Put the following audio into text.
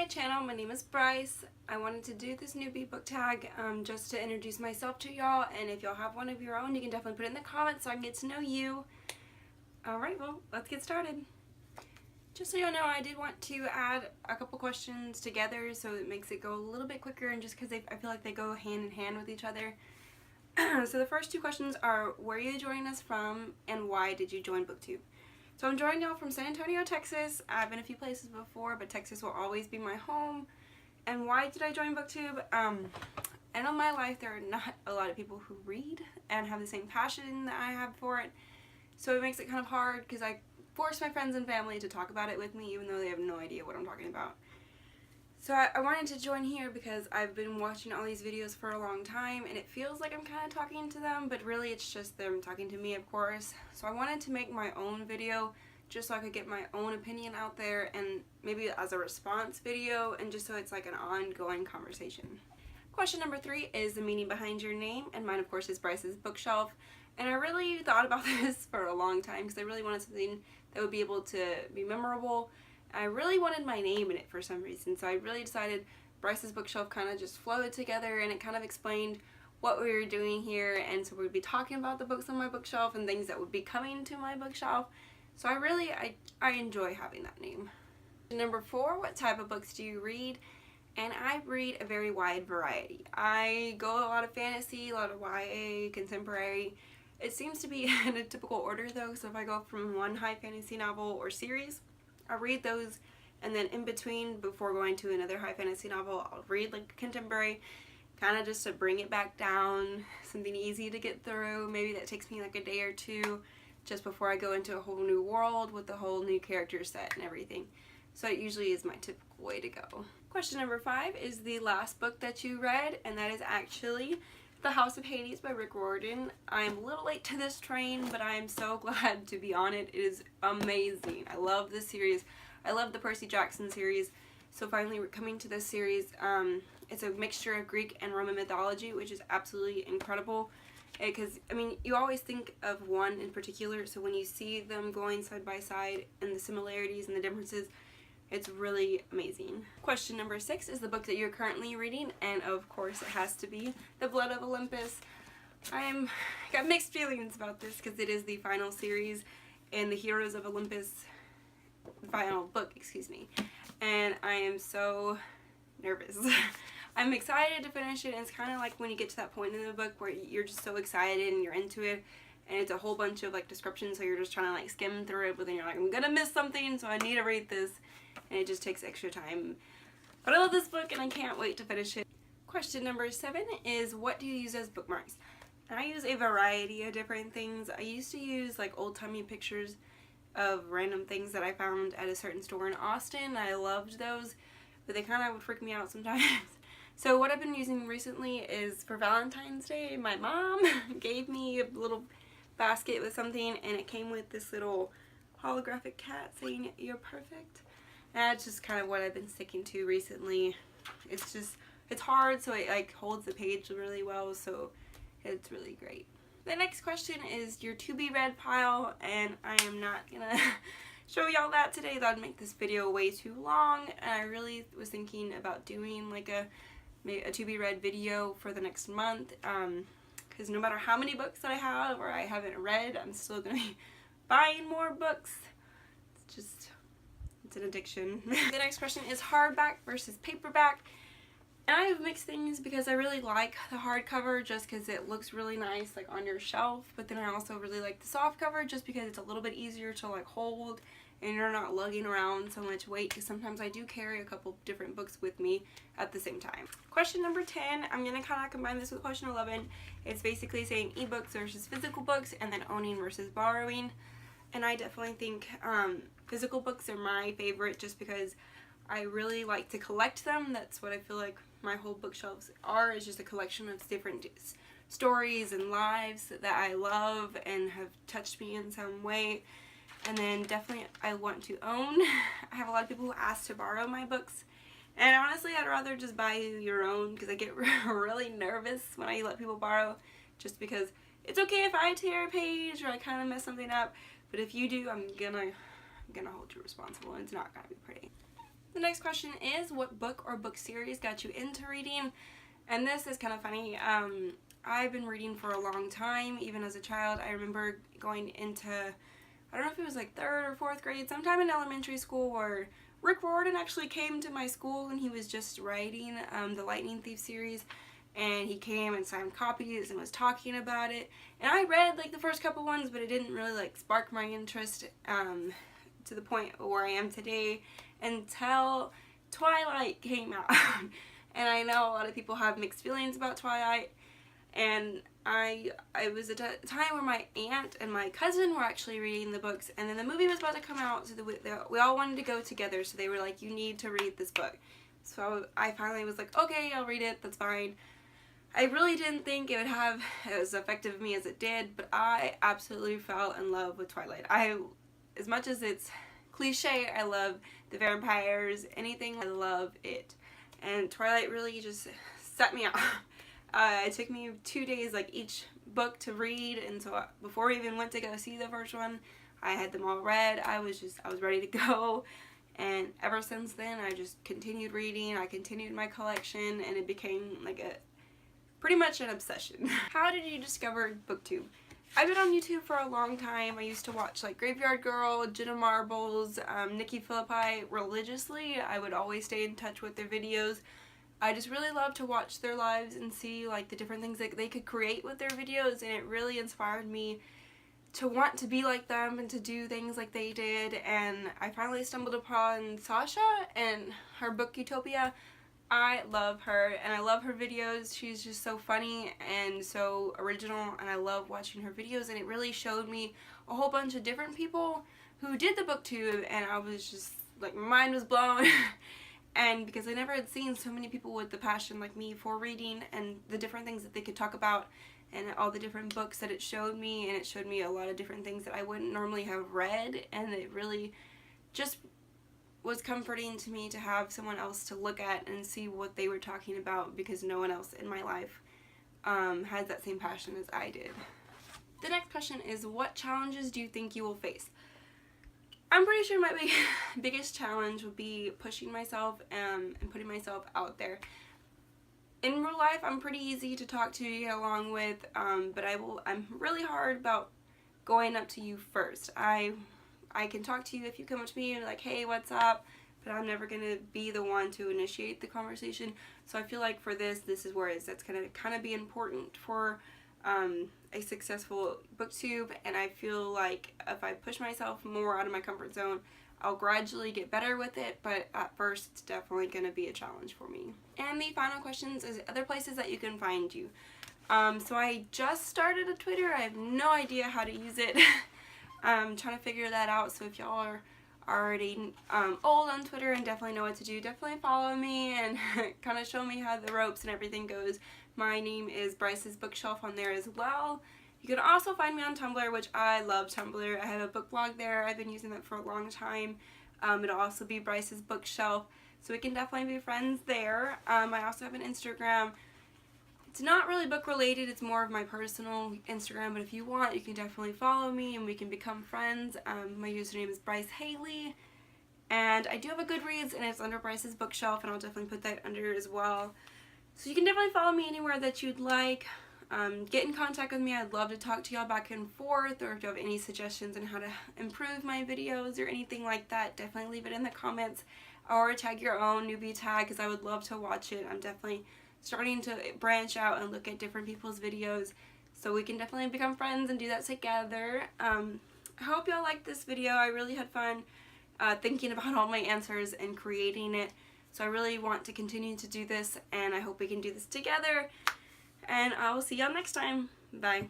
channel. My name is Bryce. I wanted to do this newbie book tag just to introduce myself to y'all, and if y'all have one of your own, you can definitely put it in the comments so I can get to know you. Alright, well, let's get started. Just so y'all know, I did want to add a couple questions together so it makes it go a little bit quicker, and just because I feel like they go hand in hand with each other. So the first two questions are, where are you joining us from, and why did you join Booktube? So I'm joining y'all from San Antonio, Texas. I've been a few places before, but Texas will always be my home. And why did I join Booktube? And in my life, there are not a lot of people who read and have the same passion that I have for it. So it makes it kind of hard because I force my friends and family to talk about it with me, even though they have no idea what I'm talking about. So I wanted to join here because I've been watching all these videos for a long time, and it feels like I'm kind of talking to them, but really it's just them talking to me, of course. So I wanted to make my own video just so I could get my own opinion out there, and maybe as a response video, and just so it's like an ongoing conversation. Question number 3 is the meaning behind your name, and mine of course is Bryce's Bookshelf. And I really thought about this for a long time because I really wanted something that would be able to be memorable. I really wanted my name in it for some reason, so I really decided Bryce's Bookshelf kind of just flowed together, and it kind of explained what we were doing here, and so we'd be talking about the books on my bookshelf and things that would be coming to my bookshelf. So I enjoy having that name. Number 4, what type of books do you read? And I read a very wide variety. I go a lot of fantasy, a lot of YA, contemporary. It seems to be in a typical order though, so if I go from one high fantasy novel or series, I'll read those, and then in between, before going to another high fantasy novel, I'll read like contemporary, kind of just to bring it back down, something easy to get through. Maybe that takes me like a day or two just before I go into a whole new world with a whole new character set and everything. So it usually is my typical way to go. Question number 5 is the last book that you read, and that is actually The House of Hades by Rick Riordan. I'm a little late to this train, but I'm so glad to be on it. It is amazing. I love this series. I love the Percy Jackson series. So finally we're coming to this series. It's a mixture of Greek and Roman mythology, which is absolutely incredible. Because, I mean, you always think of one in particular, so when you see them going side by side and the similarities and the differences, it's really amazing. Question number 6 is the book that you're currently reading, and of course it has to be The Blood of Olympus. I got mixed feelings about this because it is the final series in the Heroes of Olympus final book, excuse me, and I am so nervous. I'm excited to finish it, and it's kind of like when you get to that point in the book where you're just so excited and you're into it, and it's a whole bunch of like descriptions, so you're just trying to like skim through it, but then you're like, I'm gonna miss something, so I need to read this, and it just takes extra time. But I love this book and I can't wait to finish it. Question number 7 is, what do you use as bookmarks? And I use a variety of different things. I used to use like old-timey pictures of random things that I found at a certain store in Austin. I loved those, but they kind of would freak me out sometimes. So what I've been using recently is, for Valentine's Day, my mom gave me a little basket with something, and it came with this little holographic cat saying, "You're perfect." And that's just kind of what I've been sticking to recently. It's hard, so it like holds the page really well, so it's really great. The next question is your to be read pile, and I am not gonna show y'all that today. That would make this video way too long, and I really was thinking about doing like a to be read video for the next month, because no matter how many books that I have or I haven't read, I'm still gonna be buying more books. It's an addiction. The next question is hardback versus paperback. And I have mixed things because I really like the hardcover just because it looks really nice like on your shelf, but then I also really like the soft cover just because it's a little bit easier to like hold, and you're not lugging around so much weight, because sometimes I do carry a couple different books with me at the same time. Question number 10, I'm going to kind of combine this with question 11. It's basically saying ebooks versus physical books, and then owning versus borrowing. And I definitely think physical books are my favorite just because I really like to collect them. That's what I feel like my whole bookshelves are, is just a collection of different stories and lives that I love and have touched me in some way. And then definitely I want to own. I have a lot of people who ask to borrow my books, and honestly I'd rather just buy your own, because I get really nervous when I let people borrow, just because it's okay if I tear a page or I kind of mess something up, but if you do, I'm gonna hold you responsible, and it's not gonna be pretty. The next question is, what book or book series got you into reading? And this is kind of funny. I've been reading for a long time, even as a child. I remember going into, I don't know if it was like 3rd or 4th grade, sometime in elementary school, where Rick Riordan actually came to my school when he was just writing the Lightning Thief series. And he came and signed copies and was talking about it. And I read like the first couple ones, but it didn't really like spark my interest to the point where I am today until Twilight came out. And I know a lot of people have mixed feelings about Twilight. And I was at a time where my aunt and my cousin were actually reading the books, and then the movie was about to come out, so we all wanted to go together. So they were like, "You need to read this book." So I finally was like, "Okay, I'll read it. That's fine." I really didn't think it would have as effective of me as it did, but I absolutely fell in love with Twilight. As much as it's cliche, I love the vampires, anything, I love it. And Twilight really just set me off. It took me 2 days, like, each book to read, and so before we even went to go see the first one, I had them all read. I was ready to go. And ever since then, I just continued reading. I continued my collection, and it became like pretty much an obsession. How did you discover Booktube? I've been on YouTube for a long time. I used to watch like Graveyard Girl, Jenna Marbles, Nikki Philippi religiously. I would always stay in touch with their videos. I just really love to watch their lives and see like the different things that they could create with their videos, and it really inspired me to want to be like them and to do things like they did. And I finally stumbled upon Sasha and her book Utopia. I love her, and I love her videos. She's just so funny and so original, and I love watching her videos, and it really showed me a whole bunch of different people who did the Booktube, and I was just like, my mind was blown. And because I never had seen so many people with the passion like me for reading and the different things that they could talk about and all the different books that it showed me, and it showed me a lot of different things that I wouldn't normally have read, and it really just was comforting to me to have someone else to look at and see what they were talking about, because no one else in my life has that same passion as I did. The next question is, what challenges do you think you will face? I'm pretty sure my biggest challenge would be pushing myself and putting myself out there. In real life, I'm pretty easy to talk to, get along with, but I'm really hard about going up to you first. I can talk to you if you come up to me and like, "Hey, what's up?" But I'm never going to be the one to initiate the conversation. So I feel like for this is where that's going to kind of be important for a successful booktube. And I feel like if I push myself more out of my comfort zone, I'll gradually get better with it, but at first it's definitely going to be a challenge for me. And the final questions is other places that you can find you. So I just started a Twitter. I have no idea how to use it. I'm trying to figure that out, so if y'all are already old on Twitter and definitely know what to do, definitely follow me and kind of show me how the ropes and everything goes. My name is Bryce's Bookshelf on there as well. You can also find me on Tumblr, which I love Tumblr. I have a book blog there. I've been using that for a long time. It'll also be Bryce's Bookshelf, so we can definitely be friends there. I also have an Instagram. It's not really book related, it's more of my personal Instagram, but if you want, you can definitely follow me and we can become friends. My username is Bryce Haley, and I do have a Goodreads, and it's under Bryce's Bookshelf, and I'll definitely put that under as well. So you can definitely follow me anywhere that you'd like. Get in contact with me. I'd love to talk to y'all back and forth, or if you have any suggestions on how to improve my videos or anything like that, definitely leave it in the comments, or tag your own newbie tag, because I would love to watch it. I'm definitely starting to branch out and look at different people's videos, so we can definitely become friends and do that together. I hope y'all liked this video. I really had fun thinking about all my answers and creating it, so I really want to continue to do this, and I hope we can do this together, and I will see y'all next time. Bye.